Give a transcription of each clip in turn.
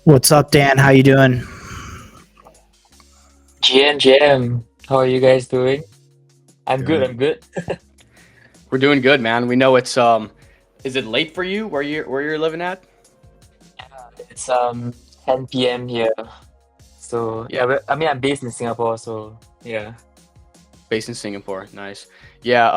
What's up, Dan? How you doing? GM, how are you guys doing? I'm good, Good. I'm good. We're doing good, man. We know it's is it late for you where you're living at? It's 10 p.m. here. So Yeah, yeah, I'm based in Singapore, so yeah. based in Singapore. Nice. Yeah,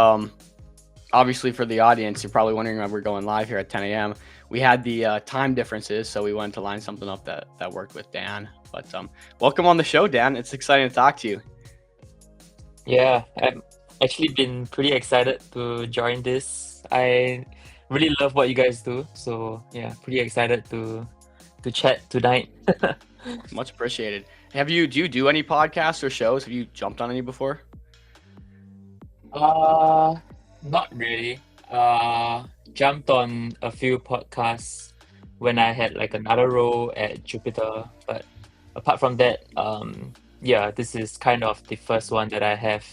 obviously for the audience, you're probably wondering why we're going live here at 10 a.m. We had the time differences, so we wanted to line something up that worked with Dan. But welcome on the show, Dan. It's exciting to talk to you. Yeah, I'm actually been pretty excited to join this. I really love what you guys do. So yeah, pretty excited to chat tonight. Much appreciated. Do you do any podcasts or shows? Have you jumped on any before? Uh Not really. Jumped on a few podcasts when I had like another role at Jupiter, but apart from that, yeah, this is kind of the first one that I have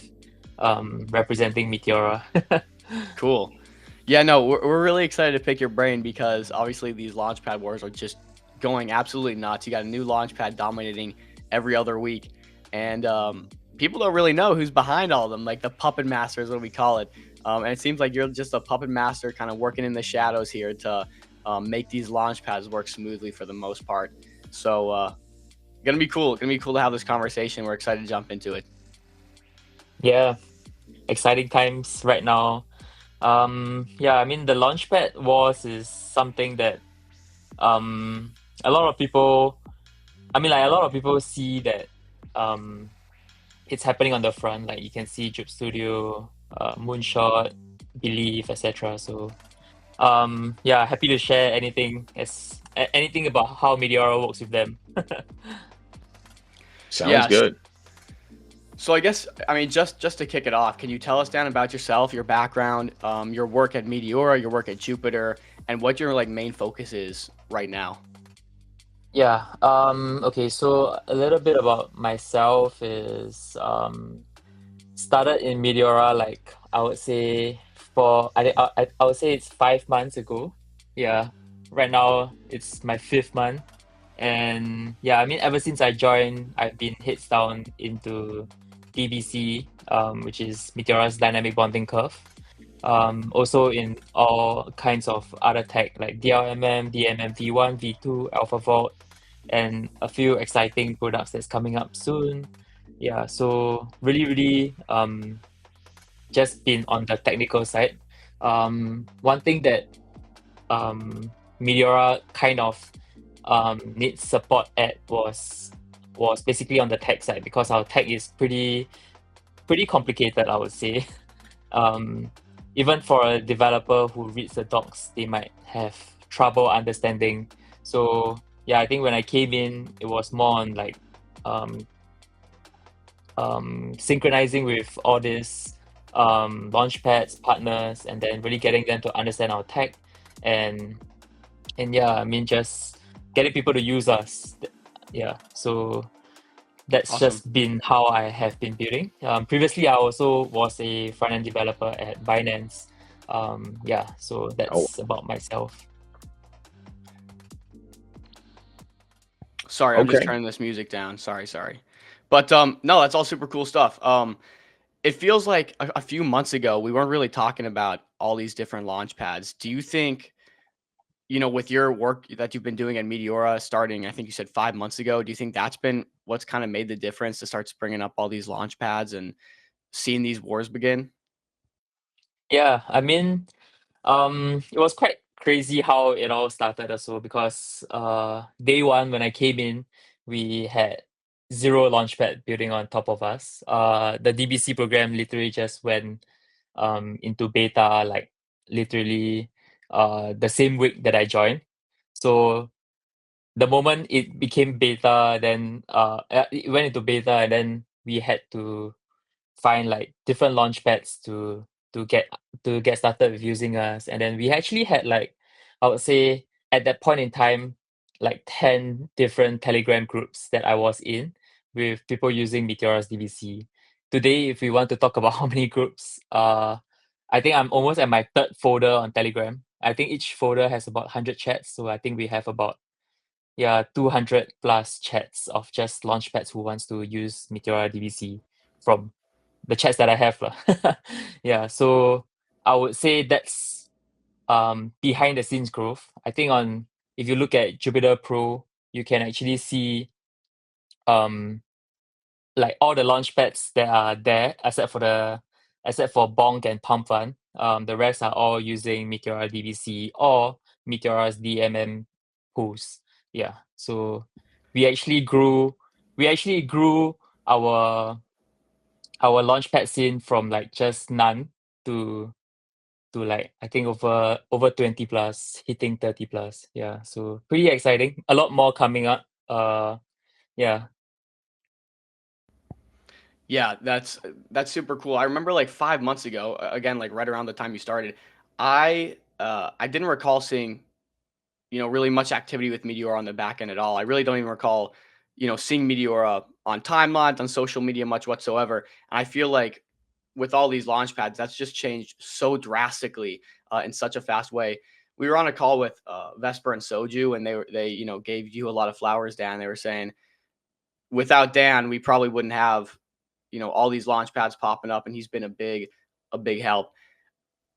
representing Meteora. Cool. Yeah, no, we're really excited to pick your brain because obviously these Launchpad wars are just going absolutely nuts. You got a new Launchpad dominating every other week, and people don't really know who's behind all of them, like the puppet master is what we call it. And it seems like you're just a puppet master, kind of working in the shadows here to make these Launchpads work smoothly for the most part. So, gonna be cool. Gonna be cool to have this conversation. We're excited to jump into it. Yeah, exciting times right now. Yeah, I mean the Launchpad wars is something that um, a lot of people, a lot of people see that um, it's happening on the front. Like you can see Drip Studio, Moonshot, Believe, etc. So yeah, happy to share anything about how Meteora works with them. Sounds Yeah. good. So I mean, just to kick it off, can you tell us, Dan, about yourself, your background, your work at Meteora, your work at Jupiter, and what your like main focus is right now? Yeah. Okay. So a little bit about myself is started in Meteora like I would say I would say it's 5 months ago. Yeah. Right now it's my fifth month. And yeah, I mean, ever since I joined, I've been heads down into DBC, which is Meteora's dynamic bonding curve. Also in all kinds of other tech like DLMM, DMM V1, V2, Alpha Vault, and a few exciting products that's coming up soon. Yeah, so really, just been on the technical side. One thing that Meteora kind of needs support at was basically on the tech side because our tech is pretty complicated, I would say. Um, Even for a developer who reads the docs, they might have trouble understanding. So yeah, I think when I came in, it was more on like um, synchronizing with all these launchpads partners, and then really getting them to understand our tech, and yeah, I mean just getting people to use us. Yeah, so that's Awesome. just been how I have been building. Previously, I also was a front end developer at Binance. Yeah, so Oh, that's about myself. Sorry, I'm just okay. turning this music down. Sorry. But no, that's all super cool stuff. It feels like a few months ago we weren't really talking about all these different launch pads. Do you think, with your work that you've been doing at Meteora starting, I think you said 5 months ago, do you think that's been what's kind of made the difference to start springing up all these launch pads and seeing these wars begin? Yeah, I mean, it was quite crazy how it all started also because day one when I came in, we had zero launchpad building on top of us. The DBC program literally just went into beta like literally the same week that I joined. So the moment it became beta, then it went into beta, and then we had to find like different launch pads to get to get started with using us. And then we actually had like I would say at that point in time like 10 different Telegram groups that I was in with people using Meteora's DBC. Today, if we want to talk about how many groups, I think I'm almost at my third folder on Telegram. I think each folder has about 100 chats, so I think we have about yeah, 200 plus chats of just launchpads who wants to use Meteora DBC from the chats that I have lah. Yeah, so I would say that's behind the scenes growth. I think on if you look at Jupyter Pro, you can actually see um like all the launchpads that are there except for Bonk and Pump Fund. The rest are all using Meteora DBC or Meteora's DMM pools. Yeah. So we actually grew we actually grew our launchpad scene from like just none to like I think over 20 plus, hitting 30 plus. Yeah. So pretty exciting. A lot more coming up. Yeah. Yeah, that's super cool. I remember like 5 months ago, again, like right around the time you started, I didn't recall seeing really much activity with Meteora on the back end at all. I really don't even recall seeing Meteora on timelines on social media much whatsoever. And I feel like with all these launch pads, that's just changed so drastically in such a fast way. We were on a call with Vesper and Soju, and they gave you a lot of flowers, Dan. They were saying without Dan, we probably wouldn't have all these launch pads popping up, and he's been a big help.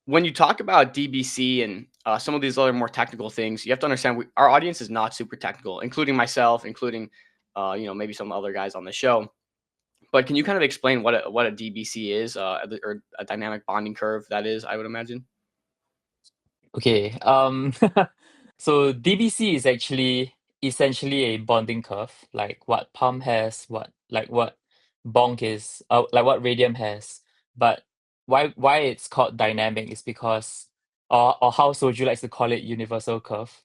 When you talk about DBC and some of these other more technical things, you have to understand our audience is not super technical, including myself, including maybe some other guys on the show. But can you kind of explain what a DBC is, or a dynamic bonding curve that is? I would imagine. Okay. So DBC is actually essentially a bonding curve, like what Palm has, what Bonk is, like what Radium has. But why it's called dynamic is because, or how Soju likes to call it universal curve,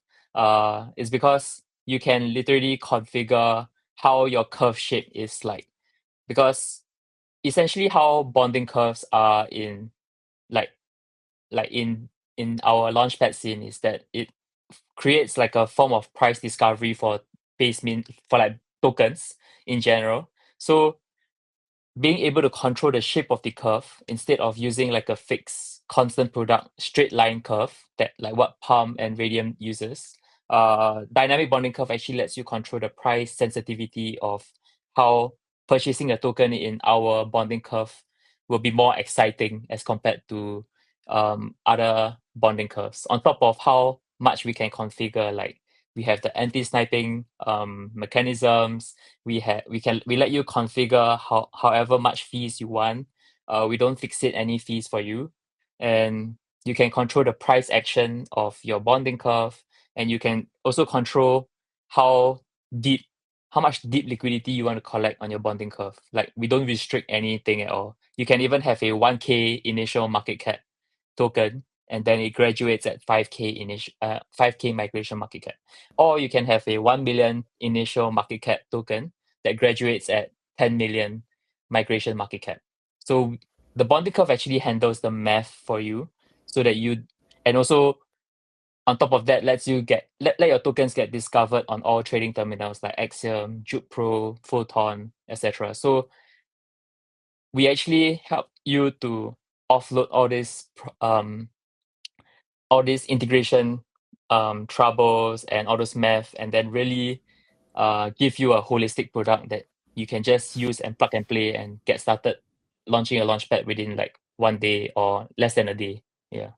is because you can literally configure how your curve shape is like. Because essentially how bonding curves are in like in our launchpad scene is that it creates like a form of price discovery for base min for like tokens in general. So being able to control the shape of the curve instead of using like a fixed constant product straight line curve that like what Palm and Radium uses. Dynamic bonding curve actually lets you control the price sensitivity of how purchasing a token in our bonding curve will be more exciting as compared to other bonding curves. On top of how much we can configure, like we have the anti-sniping mechanisms. We let you configure however much fees you want. We don't fixate any fees for you, and you can control the price action of your bonding curve, and you can also control how deep how much deep liquidity you want to collect on your bonding curve. Like we don't restrict anything at all. You can even have a 1K initial market cap token, and then it graduates at 5K migration market cap. Or you can have a 1 million initial market cap token that graduates at 10 million migration market cap. So the bonding curve actually handles the math for you so that you, and also on top of that, lets you let your tokens get discovered on all trading terminals like Axiom, Jupe Pro, Photon, etc. So we actually help you to offload all these integration troubles and all those math, and then really give you a holistic product that you can just use and plug and play and get started launching a launchpad within like 1 day or less than a day. Yeah.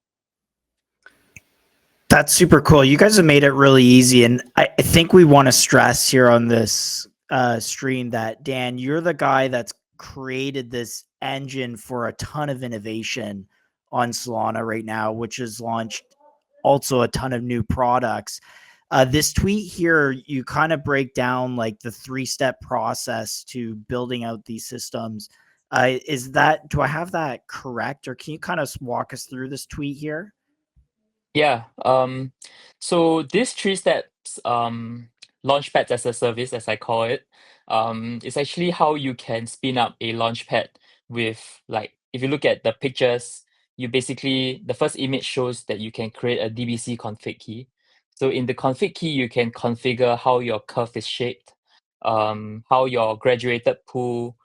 That's super cool. You guys have made it really easy. And I think we want to stress here on this stream that, Dan, you're the guy that's created this engine for a ton of innovation on Solana right now, which has launched also a ton of new products. This tweet here, you kind of break down like the 3-step process to building out these systems. Do I have that correct? Or can you kind of walk us through this tweet here? Yeah. So these 3 steps, launchpads as a service, as I call it, is actually how you can spin up a launchpad with like if you look at the pictures, you basically the first image shows that you can create a DBC config key. So in the config key, you can configure how your curve is shaped, how your graduated pool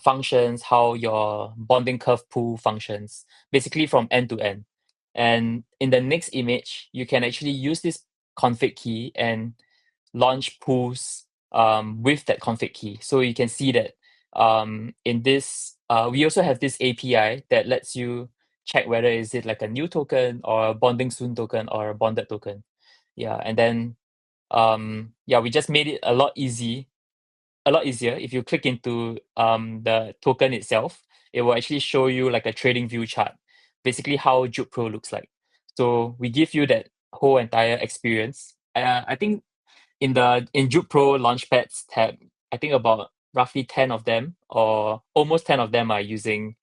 functions, how your bonding curve pool functions, basically from end to end. And in the next image, you can actually use this config key and launch pools with that config key. So you can see that in this, we also have this API that lets you check whether is it like a new token or a bonding soon token or a bonded token. Yeah, and then we just made it a lot easier. If you click into the token itself, it will actually show you like a trading view chart, basically how Juke Pro looks like. So we give you that whole entire experience. I think in Juke Pro Launchpads tab, I think about roughly 10 of them or almost 10 of them are using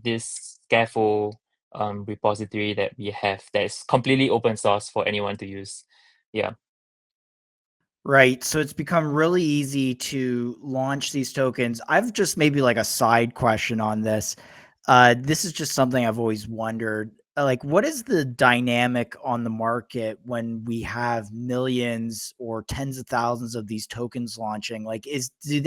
this scaffold repository that we have that is completely open source for anyone to use. Yeah. Right. So it's become really easy to launch these tokens. I've just maybe like a side question on this. This is just something I've always wondered. Like, what is the dynamic on the market when we have millions or tens of thousands of these tokens launching? Like, do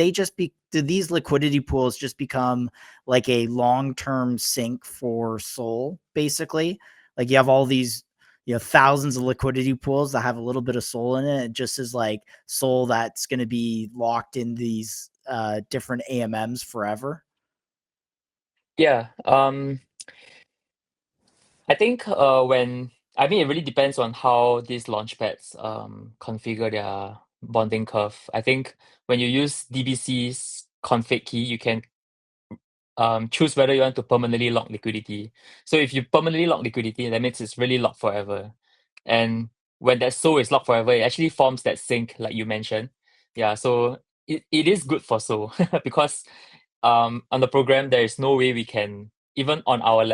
these liquidity pools just become like a long-term sink for Sol, basically? Like, you have all these thousands of liquidity pools that have a little bit of Sol in it. It just is like Sol that's going to be locked in these different AMMs forever. Yeah. I think it really depends on how these launchpads configure their bonding curve. I think when you use DBC's config key, you can choose whether you want to permanently lock liquidity. So if you permanently lock liquidity, that means it's really locked forever. And when that SOL is locked forever, it actually forms that sink, like you mentioned. Yeah, so it is good for SOL because on the program there is no way we can, even on our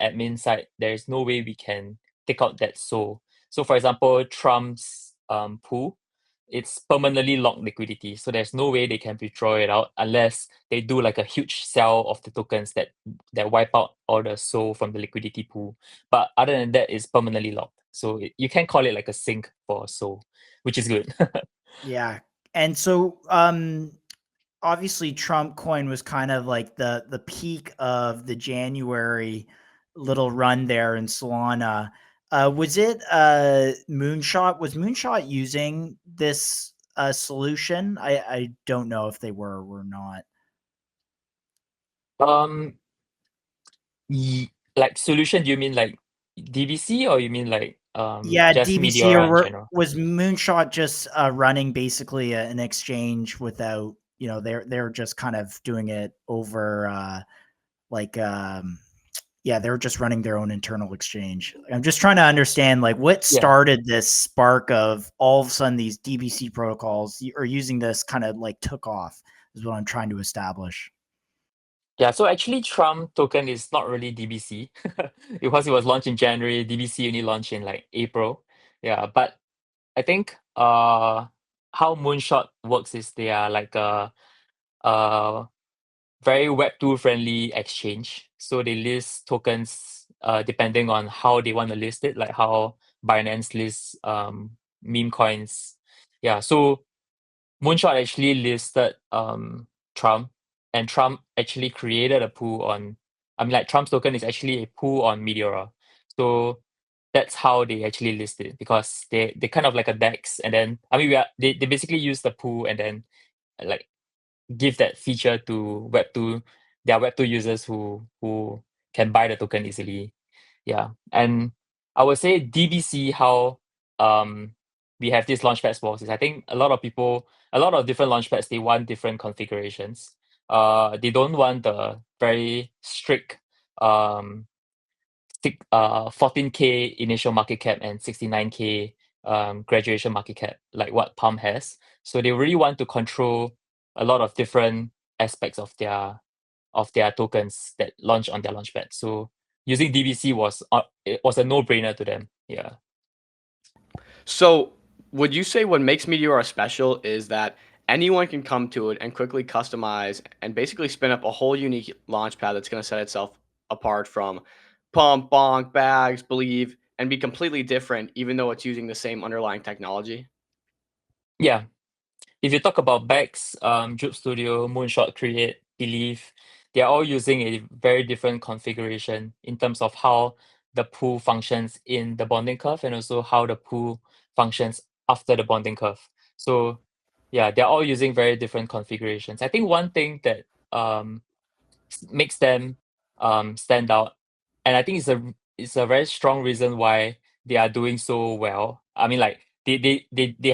admin side, there is no way we can take out that SOL. So for example, Trump's pool, it's permanently locked liquidity. So there's no way they can withdraw it out unless they do like a huge sell of the tokens that wipe out all the SOL from the liquidity pool. But other than that, it's permanently locked. So you can call it like a sink for SOL, which is good. Yeah. And so obviously Trump coin was kind of like the peak of the January little run there in Solana. Was it Moonshot? Was Moonshot using this solution? I don't know if they were or not. um, like solution, do you mean like DBC or you mean like Yeah, just DBC Meteora in or general? was Moonshot just running basically an exchange without, they're just kind of doing it over like yeah, they were just running their own internal exchange. I'm just trying to understand like what Yeah. started this spark of all of a sudden these DBC protocols or using this kind of like took off is what I'm trying to establish. Yeah, so actually Trump token is not really DBC because it was launched in January. DBC only launched in like April. Yeah, but I think how Moonshot works is they are like a very Web2 friendly exchange. So they list tokens depending on how they want to list it, like how Binance lists meme coins. Yeah, so Moonshot actually listed Trump, and Trump actually created a pool on. I mean, like Trump's token is actually a pool on Meteora, so that's how they actually list it because they kind of like a DEX, and then I mean they basically use the pool and then like give that feature to Web2, their Web2 users who can buy the token easily. Yeah, and I would say DBC how um we have this launchpad wars is I think a lot of different launchpads they want different configurations. They don't want the very strict 14K initial market cap and 69K graduation market cap like what Palm has. So they really want to control a lot of different aspects of their tokens that launch on their launchpad. So using DBC it was a no-brainer to them. Yeah. So, would you say what makes Meteora special is that anyone can come to it and quickly customize and basically spin up a whole unique launchpad that's going to set itself apart from Pump, Bonk, Bags, Believe, and be completely different, even though it's using the same underlying technology? Yeah. If you talk about Bex, Drip Studio, Moonshot Create, Believe, they are all using a very different configuration in terms of how the pool functions in the bonding curve and also how the pool functions after the bonding curve. So yeah, they're all using very different configurations. I think one thing that makes them stand out, and I think it's a very strong reason why they are doing so well. I mean, like they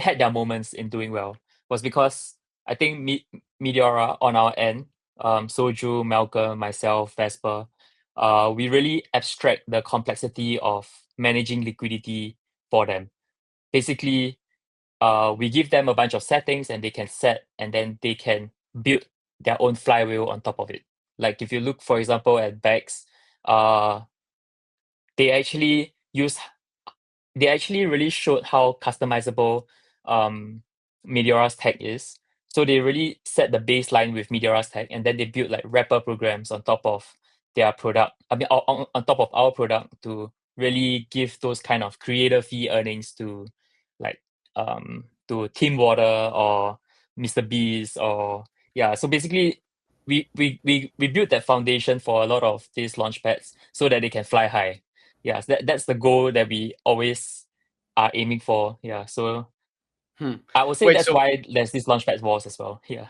had their moments in doing well, was because I think Meteora on our end, Soju, Malcolm, myself, Vesper, we really abstract the complexity of managing liquidity for them. Basically, we give them a bunch of settings and they can set, and then they can build their own flywheel on top of it. Like if you look, for example, at Bex, uh, they actually use they actually really showed how customizable Meteora's tech is. So they really set the baseline with Meteora's tech, and then they build like wrapper programs on top of their product. I mean, on top of our product to really give those kind of creator fee earnings to like to Team Water or Mr. Beast or yeah. So basically, we built that foundation for a lot of these launchpads so that they can fly high. Yeah, so that's the goal that we always are aiming for. Yeah, so Hmm. I would say Wait, that's so why there's this launchpad wars as well. Yeah.